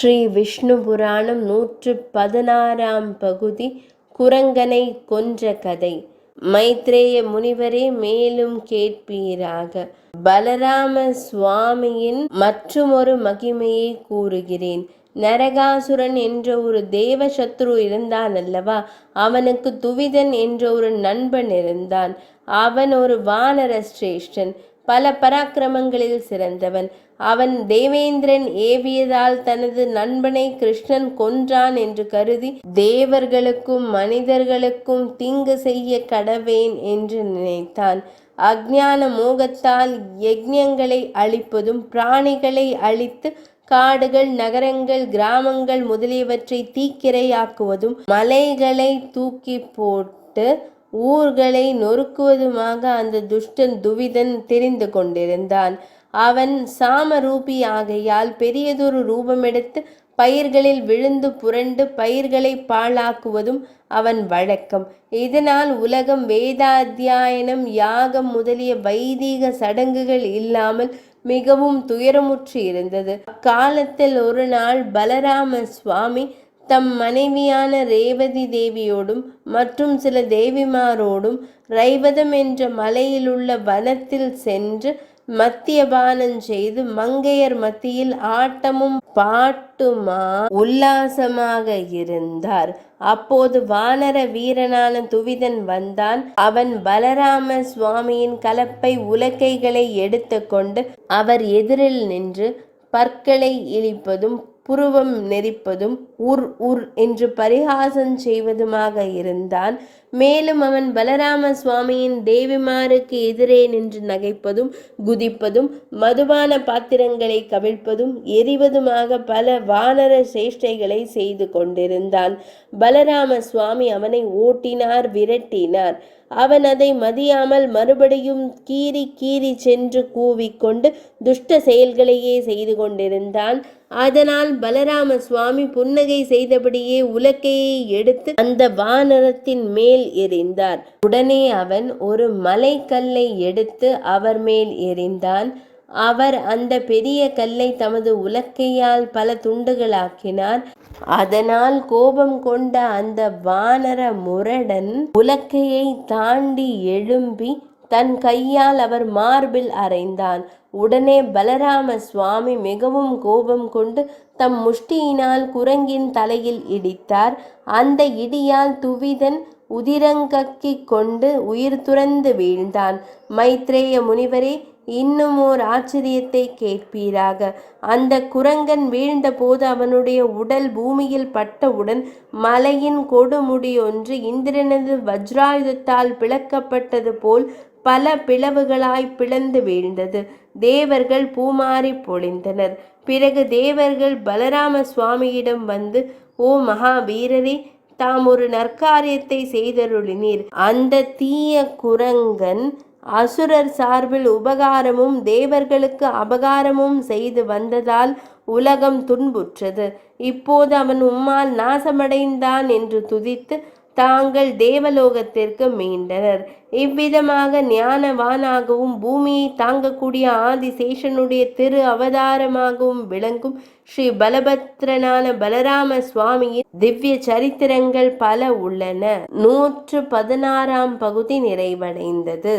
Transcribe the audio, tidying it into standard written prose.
ஸ்ரீ விஷ்ணு புராணம் 116ஆம் பகுதி. குரங்கனை கொன்ற கதை. மைத்ரேய முனிவரே, மேலும் கேட்பீராக. பலராம சுவாமியின் மற்றுமொரு மகிமையை கூறுகிறேன். நரகாசுரன் என்ற ஒரு தேவ சத்ரு இருந்தான் அல்லவா? அவனுக்கு துவிதன் என்ற ஒரு நண்பன் இருந்தான். அவன் ஒரு வானர சிரேஷ்டன், பல பராக்கிரமங்களில் சிறந்தவன். அவன் தேவேந்திரன் ஏவியதால் தனது நண்பனை கிருஷ்ணன் கொன்றான் என்று கருதி தேவர்களுக்கும் மனிதர்களுக்கும் தீங்கு செய்ய கடவேன் என்று நினைத்தான். அஞ்ஞான மோகத்தால் யஜ்ஞங்களை அழிப்பதும் பிராணிகளை அழித்து காடுகள், நகரங்கள், கிராமங்கள் முதலியவற்றை தீக்கிரையாக்குவதும் மலைகளை தூக்கி போட்டு ஊர்களை நொறுக்குவதுமாக அந்த துஷ்டன் துவிதன் தெரிந்து கொண்டிருந்தான். அவன் சாமரூபி ஆகையால் பெரியதொரு ரூபமெடுத்து பயிர்களில் விழுந்து புரண்டு பயிர்களை பாழாக்குவதும் அவன் வழக்கம். இதனால் உலகம் வேதாத்தியாயனம், யாகம் முதலிய வைதீக சடங்குகள் இல்லாமல் மிகவும் துயரமுற்று இருந்தது. அக்காலத்தில் ஒரு நாள் பலராம சுவாமி தம் மனைவியான ரேவதி தேவியோடும் மற்றும் சில தேவிமாரோடும் ரைவதம் என்ற மலையிலுள்ள வனத்தில் சென்று மத்தியபானம் செய்து மங்கையர் மத்தியில் ஆட்டமும் பாட்டுமா உல்லாசமாக இருந்தார். அப்போது வானர வீரனான துவிதன் வந்தான். அவன் பலராம சுவாமியின் கலப்பை உலக்கைகளை எடுத்து கொண்டு அவர் எதிரில் நின்று பற்களை இழிப்பதும் புருவம் நெரிப்பதும் உர் உர் என்று பரிகாசம் செய்வதுமாக இருந்தான். மேலும் அவன் பலராம சுவாமியின் தேவிமாருக்கு எதிரே நின்று நகைப்பதும் குதிப்பதும் மதுபான பாத்திரங்களை கவிழ்ப்பதும் எரிவதுமாக பல வானர சேஷ்டைகளை செய்து கொண்டிருந்தான். பலராம சுவாமி அவனை ஓட்டினார், விரட்டினார். அவன் அதை மதியாமல் மறுபடியும் கீறி கீறி சென்று கூவிக்கொண்டு துஷ்ட செயல்களையே செய்து கொண்டிருந்தான். அதனால் பலராம சுவாமி புன்னகை செய்தபடியே உலக்கையை எடுத்து அந்த வானரத்தின் மேல் எறிந்தார். உடனே அவன் ஒரு மலை கல்லை எடுத்து அவர் மேல் எறிந்தான். அவர் அந்த பெரிய கல்லை தமது உலக்கையால் பல துண்டுகளாக்கினார். அதனால் கோபம் கொண்ட அந்த வானர முரடன் உலக்கையை தாண்டி எழும்பி தன் கையால் அவர் மார்பில் அறைந்தான். உடனே பலராம சுவாமி மிகவும் கோபம் கொண்டு தம் முஷ்டியினால் குரங்கின் தலையில் இடித்தார். அந்த இடியால் துவிதன் உதிரங்கக்கி கொண்டு உயிர் துறந்து வீழ்ந்தான். மைத்ரேய முனிவரே, இன்னும் ஓர் ஆச்சரியத்தை கேட்பீராக. அந்த குரங்கன் வீழ்ந்த போது அவனுடைய உடல் பூமியில் பட்டவுடன் மலையின் கொடுமுடி ஒன்று இந்திரனது வஜ்ராயுதத்தால் பிளக்கப்பட்டது போல் பல பிளவுகளாய் பிளந்து வீழ்ந்தது. தேவர்கள் பூமாரி பொழிந்தனர். பிறகு தேவர்கள் பலராம சுவாமியிடம் வந்து, ஓ மகாவீரரே, தாம் ஒரு நற்காரியத்தை செய்தருளினீர். அந்த தீய குரங்கன் அசுரர் சார்பில் உபகாரமும் தேவர்களுக்கு அபகாரமும் செய்து வந்ததால் உலகம் துன்புற்றது. இப்போது அவன் உம்மால் நாசமடைந்தான் என்று துதித்து தாங்கள் தேவலோகத்திற்கு மீண்டனர். இவ்விதமாக ஞானவானாகவும் பூமியை தாங்கக்கூடிய ஆதிசேஷனுடைய திரு அவதாரமாகவும் விளங்கும் ஸ்ரீ பலபத்ரனான பலராம சுவாமியின் திவ்ய சரித்திரங்கள் பல உள்ளன. 116ஆம் பகுதி நிறைவடைந்தது.